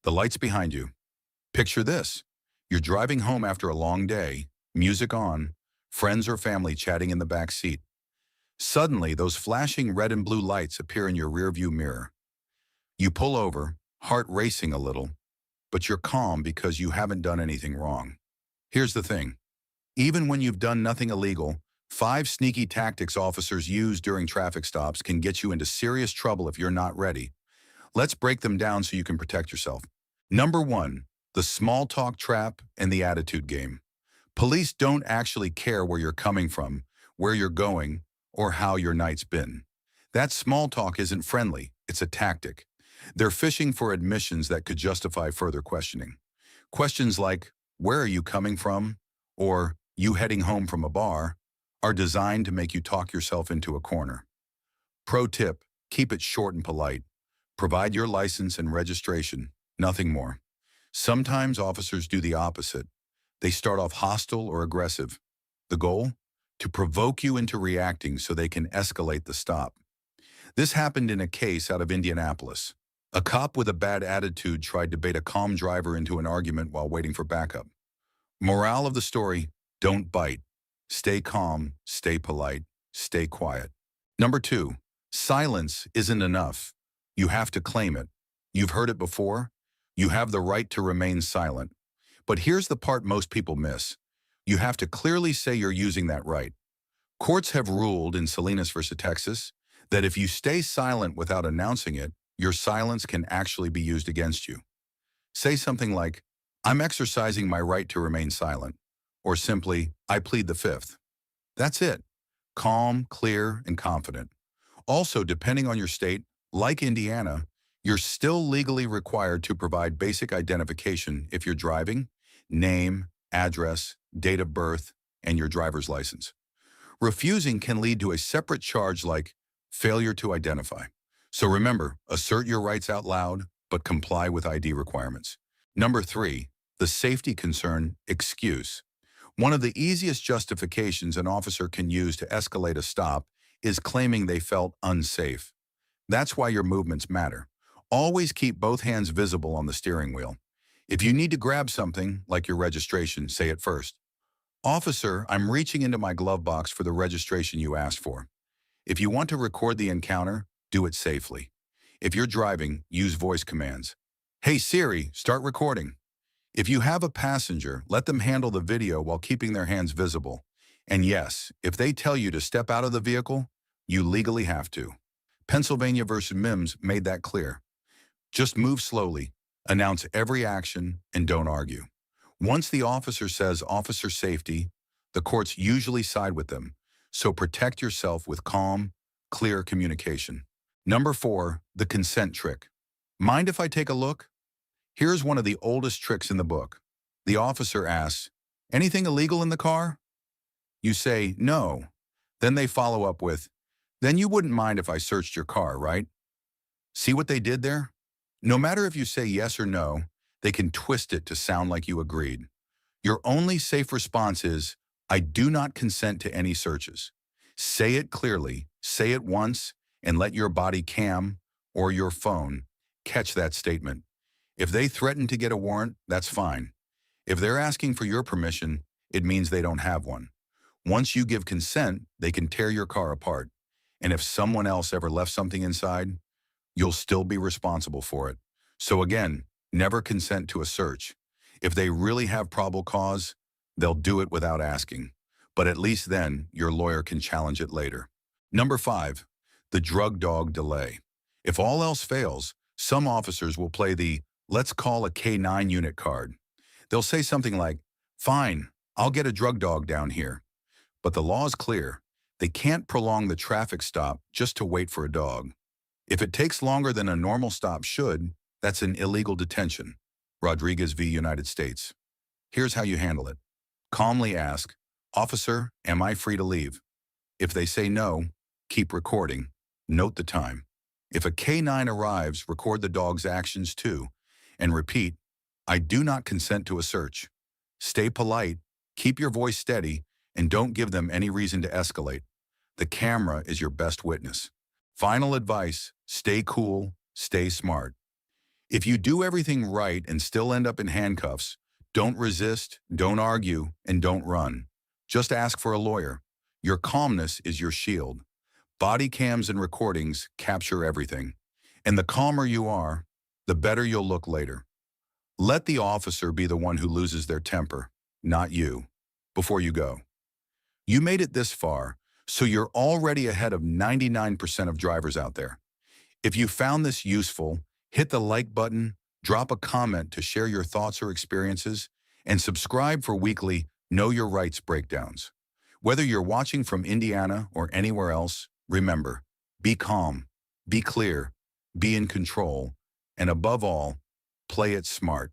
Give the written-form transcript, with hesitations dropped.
The light's behind you. Picture this. You're driving home after a long day, music on, friends or family chatting in the back seat. Suddenly, those flashing red and blue lights appear in your rearview mirror. You pull over, heart racing a little, but you're calm because you haven't done anything wrong. Here's the thing. Even when you've done nothing illegal, 5 sneaky tactics officers use during traffic stops can get you into serious trouble if you're not ready. Let's break them down so you can protect yourself. Number 1, the small talk trap and the attitude game. Police don't actually care where you're coming from, where you're going, or how your night's been. That small talk isn't friendly, it's a tactic. They're fishing for admissions that could justify further questioning. Questions like, "Where are you coming from?" or "You heading home from a bar?" are designed to make you talk yourself into a corner. Pro tip, keep it short and polite. Provide your license and registration, nothing more. Sometimes officers do the opposite. They start off hostile or aggressive. The goal? To provoke you into reacting so they can escalate the stop. This happened in a case out of Indianapolis. A cop with a bad attitude tried to bait a calm driver into an argument while waiting for backup. Morale of the story, don't bite. Stay calm, stay polite, stay quiet. Number 2, silence isn't enough. You have to claim it. You've heard it before. You have the right to remain silent. But here's the part most people miss. You have to clearly say you're using that right. Courts have ruled in Salinas versus Texas that if you stay silent without announcing it, your silence can actually be used against you. Say something like, "I'm exercising my right to remain silent," or simply, "I plead the fifth." That's it. Calm, clear, and confident. Also, depending on your state, like Indiana, you're still legally required to provide basic identification if you're driving, name, address, date of birth, and your driver's license. Refusing can lead to a separate charge like failure to identify. So remember, assert your rights out loud, but comply with ID requirements. Number 3, the safety concern excuse. One of the easiest justifications an officer can use to escalate a stop is claiming they felt unsafe. That's why your movements matter. Always keep both hands visible on the steering wheel. If you need to grab something, like your registration, say it first. "Officer, I'm reaching into my glove box for the registration you asked for." If you want to record the encounter, do it safely. If you're driving, use voice commands. "Hey Siri, start recording." If you have a passenger, let them handle the video while keeping their hands visible. And yes, if they tell you to step out of the vehicle, you legally have to. Pennsylvania versus Mims made that clear. Just move slowly, announce every action, and don't argue. Once the officer says officer safety, the courts usually side with them, so protect yourself with calm, clear communication. Number 4, the consent trick. Mind if I take a look? Here's one of the oldest tricks in the book. The officer asks, "Anything illegal in the car?" You say, "No." Then they follow up with, "Then you wouldn't mind if I searched your car, right?" See what they did there? No matter if you say yes or no, they can twist it to sound like you agreed. Your only safe response is, "I do not consent to any searches." Say it clearly, say it once, and let your body cam or your phone catch that statement. If they threaten to get a warrant, that's fine. If they're asking for your permission, it means they don't have one. Once you give consent, they can tear your car apart. And if someone else ever left something inside, you'll still be responsible for it. So again, never consent to a search. If they really have probable cause, they'll do it without asking. But at least then, your lawyer can challenge it later. Number 5, the drug dog delay. If all else fails, some officers will play the "let's call a K9 unit" card. They'll say something like, "Fine, I'll get a drug dog down here." But the law is clear. They can't prolong the traffic stop just to wait for a dog. If it takes longer than a normal stop should, that's an illegal detention. Rodriguez v. United States. Here's how you handle it. Calmly ask, "Officer, am I free to leave?" If they say no, keep recording. Note the time. If a K9 arrives, record the dog's actions too, and repeat, "I do not consent to a search." Stay polite, keep your voice steady, and don't give them any reason to escalate. The camera is your best witness. Final advice, stay cool, stay smart. If you do everything right and still end up in handcuffs, don't resist, don't argue, and don't run. Just ask for a lawyer. Your calmness is your shield. Body cams and recordings capture everything. And the calmer you are, the better you'll look later. Let the officer be the one who loses their temper, not you. Before you go, you made it this far, so you're already ahead of 99% of drivers out there. If you found this useful, hit the like button, drop a comment to share your thoughts or experiences, and subscribe for weekly Know Your Rights breakdowns. Whether you're watching from Indiana or anywhere else, remember, be calm, be clear, be in control, and above all, play it smart.